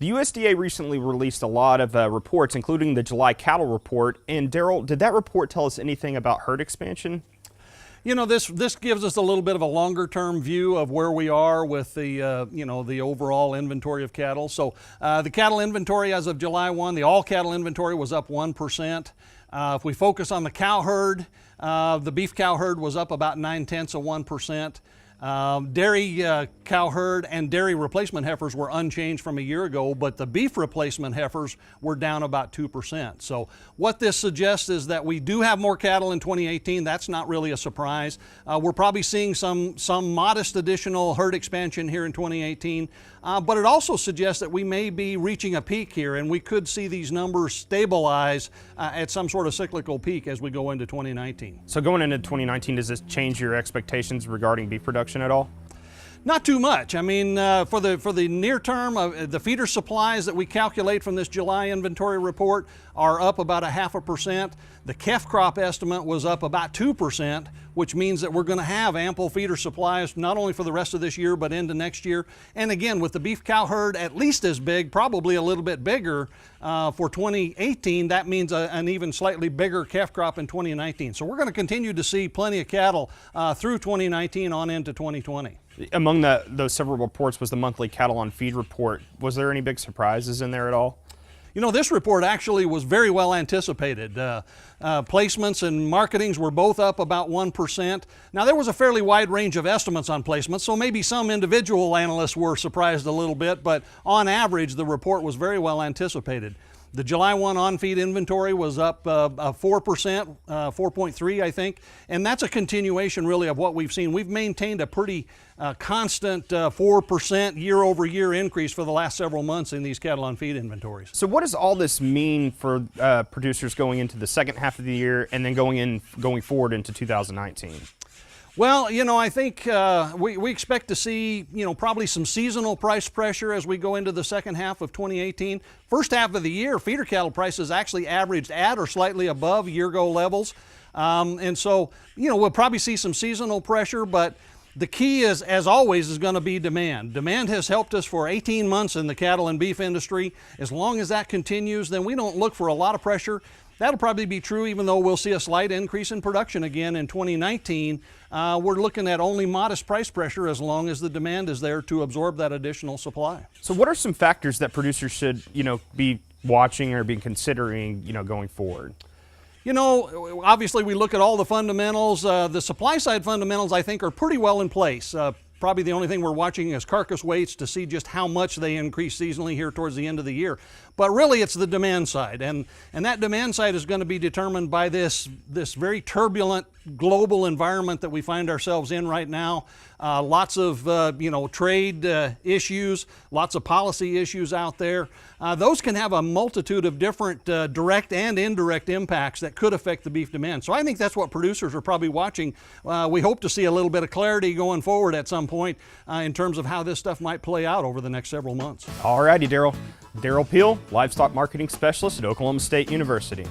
The USDA recently released a lot of reports, including the July cattle report. And Derrell, did that report tell us anything about herd expansion? You know, this gives us a little bit of a longer term view of where we are with the the overall inventory of cattle. So the cattle inventory as of July 1, the all cattle inventory was up 1%. If we focus on the cow herd, the beef cow herd was up about 0.9%. Dairy cow herd and dairy replacement heifers were unchanged from a year ago, but the beef replacement heifers were down about 2%. So what this suggests is that we do have more cattle in 2018. That's not really a surprise. We're probably seeing some modest additional herd expansion here in 2018, but it also suggests that we may be reaching a peak here, and we could see these numbers stabilize at some sort of cyclical peak as we go into 2019. So going into 2019, does this change your expectations regarding beef production at all? Not too much. I mean, for the near term, the feeder supplies that we calculate from this July inventory report are up about 0.5%. The calf crop estimate was up about 2%, which means that we're going to have ample feeder supplies not only for the rest of this year but into next year. And again, with the beef cow herd at least as big, probably a little bit bigger for 2018, that means an even slightly bigger calf crop in 2019. So we're going to continue to see plenty of cattle through 2019 on into 2020. Among those several reports was the monthly cattle on feed report. Was there any big surprises in there at all? You know, this report actually was very well anticipated. Placements and marketings were both up about 1%. Now, there was a fairly wide range of estimates on placements, so maybe some individual analysts were surprised a little bit, but on average, the report was very well anticipated. The July 1 on-feed inventory was up 4%, 4.3 I think, and that's a continuation really of what we've seen. We've maintained a pretty constant 4% year-over-year increase for the last several months in these cattle on-feed inventories. So what does all this mean for producers going into the second half of the year and then going forward into 2019? Well, you know, I think we expect to see, probably some seasonal price pressure as we go into the second half of 2018. First half of the year, feeder cattle prices actually averaged at or slightly above year-ago levels. And so, we'll probably see some seasonal pressure, but the key is, as always, is going to be demand. Demand has helped us for 18 months in the cattle and beef industry. As long as that continues, then we don't look for a lot of pressure. That'll probably be true even though we'll see a slight increase in production again in 2019. We're looking at only modest price pressure as long as the demand is there to absorb that additional supply. So what are some factors that producers should, be watching or be considering, going forward? Obviously we look at all the fundamentals. The supply side fundamentals, I think, are pretty well in place. Probably the only thing we're watching is carcass weights to see just how much they increase seasonally here towards the end of the year. But really it's the demand side, and that demand side is going to be determined by this very turbulent global environment that we find ourselves in right now. Lots of trade issues, lots of policy issues out there. Those can have a multitude of different direct and indirect impacts that could affect the beef demand. So I think that's what producers are probably watching. We hope to see a little bit of clarity going forward at some point in terms of how this stuff might play out over the next several months. All righty, Derrell. Derrell Peel, Livestock Marketing Specialist at Oklahoma State University.